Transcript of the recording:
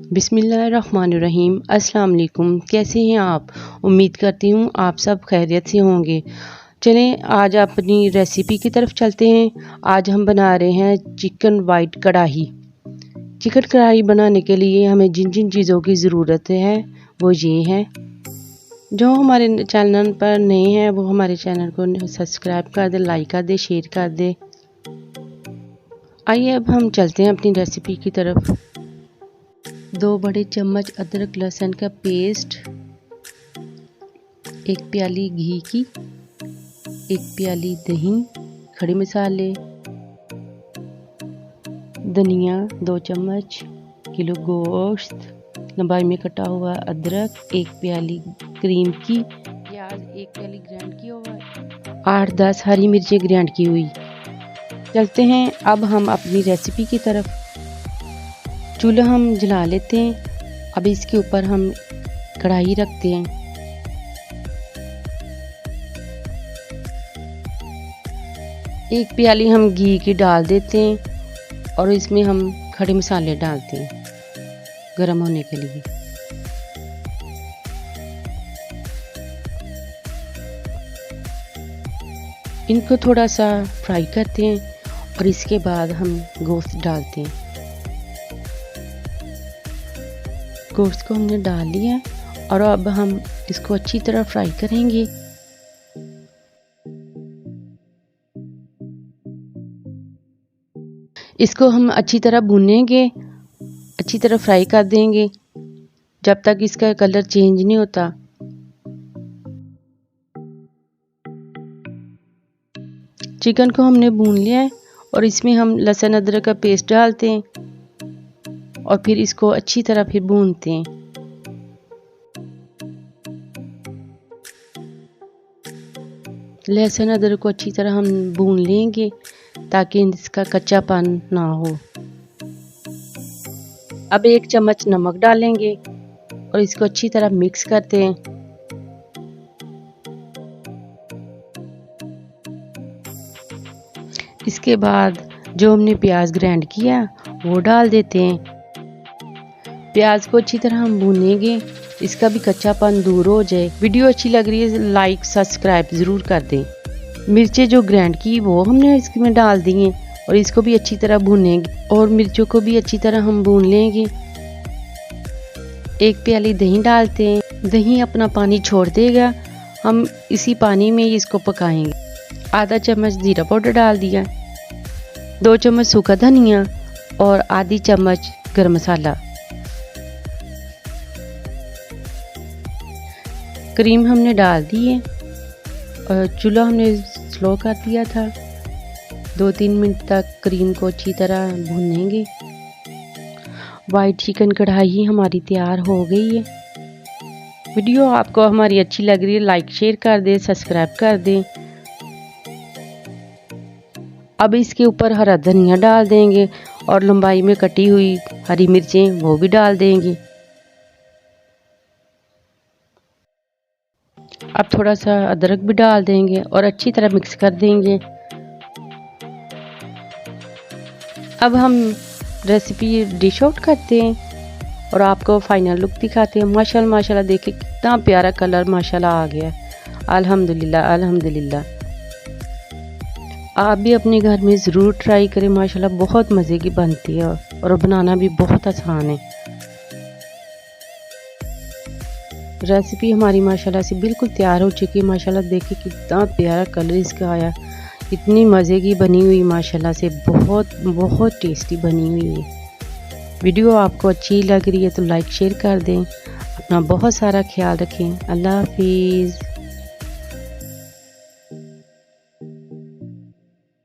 बिस्मिल्लाहिर्रहमानिर्रहीम। अस्सलाम वालेकुम। कैसे हैं आप? उम्मीद करती हूँ आप सब खैरियत से होंगे। चलें आज अपनी रेसिपी की तरफ चलते हैं। आज हम बना रहे हैं चिकन वाइट कढ़ाई। चिकन कढ़ाई बनाने के लिए हमें जिन जिन चीज़ों की ज़रूरत है वो ये है। जो हमारे चैनल पर नए हैं वो हमारे चैनल को सब्सक्राइब कर दे, लाइक कर दे, शेयर कर दे। आइए अब हम चलते हैं अपनी रेसिपी की तरफ। 2 बड़े चम्मच अदरक लहसुन का पेस्ट, 1 प्याली घी की, 1 प्याली दही, खड़े मसाले, धनिया 2 चम्मच, किलो गोश्त, लंबाई में कटा हुआ अदरक, 1 प्याली क्रीम की, प्याज 1 प्याली ग्राइंड की हुआ, 8-10 हरी मिर्चें ग्राइंड की हुई। चलते हैं अब हम अपनी रेसिपी की तरफ। चूल्हा हम जला लेते हैं। अब इसके ऊपर हम कढ़ाई रखते हैं। एक प्याली हम घी की डाल देते हैं और इसमें हम खड़े मसाले डालते हैं गरम होने के लिए। इनको थोड़ा सा फ्राई करते हैं और इसके बाद हम गोश्त डालते हैं। गोश्त को हमने डाल लिया और अब हम इसको अच्छी तरह फ्राई करेंगे। इसको हम अच्छी तरह भूनेंगे, अच्छी तरह फ्राई कर देंगे जब तक इसका कलर चेंज नहीं होता। चिकन को हमने भून लिया है और इसमें हम लहसुन अदरक का पेस्ट डालते हैं और फिर इसको अच्छी तरह फिर भूनते हैं। लहसुन अदरक को अच्छी तरह हम भून लेंगे ताकि इसका कच्चापन ना हो। अब 1 चम्मच नमक डालेंगे और इसको अच्छी तरह मिक्स करते हैं। इसके बाद जो हमने प्याज ग्राइंड किया वो डाल देते हैं। प्याज को अच्छी तरह हम भूनेंगे, इसका भी कच्चापन दूर हो जाए। वीडियो अच्छी लग रही है लाइक सब्सक्राइब ज़रूर कर दें। मिर्चें जो ग्राइंड की वो हमने इसमें डाल दी हैं और इसको भी अच्छी तरह भूनेंगे और मिर्चों को भी अच्छी तरह हम भून लेंगे। 1 प्याली दही डालते हैं। दही अपना पानी छोड़ देगा, हम इसी पानी में इसको पकाएंगे। आधा चम्मच जीरा पाउडर डाल दिया, 2 चम्मच सूखा धनिया और आधी चम्मच गरम मसाला। क्रीम हमने डाल दी है और चूल्हा हमने स्लो कर दिया था। 2-3 मिनट तक क्रीम को अच्छी तरह भूनेंगे। वाइट चिकन कढ़ाई हमारी तैयार हो गई है। वीडियो आपको हमारी अच्छी लग रही है लाइक शेयर कर दें, सब्सक्राइब कर दें। अब इसके ऊपर हरा धनिया डाल देंगे और लंबाई में कटी हुई हरी मिर्चें वो भी डाल देंगे। अब थोड़ा सा अदरक भी डाल देंगे और अच्छी तरह मिक्स कर देंगे। अब हम रेसिपी डिश आउट करते हैं और आपको फाइनल लुक दिखाते हैं। माशाल्लाह माशाल्लाह देखिए कितना प्यारा कलर माशाल्लाह आ गया। अल्हम्दुलिल्लाह अल्हम्दुलिल्लाह। आप भी अपने घर में ज़रूर ट्राई करें। माशाल्लाह बहुत मज़े की बनती है और बनाना भी बहुत आसान है। रेसिपी हमारी माशाल्लाह से बिल्कुल तैयार हो चुकी है। माशाल्लाह देखिए कितना प्यारा कलर इसका आया, इतनी मज़े की बनी हुई माशाल्लाह से बहुत बहुत टेस्टी बनी हुई है। वीडियो आपको अच्छी लग रही है तो लाइक शेयर कर दें। अपना बहुत सारा ख्याल रखें। अल्लाह हाफिज़।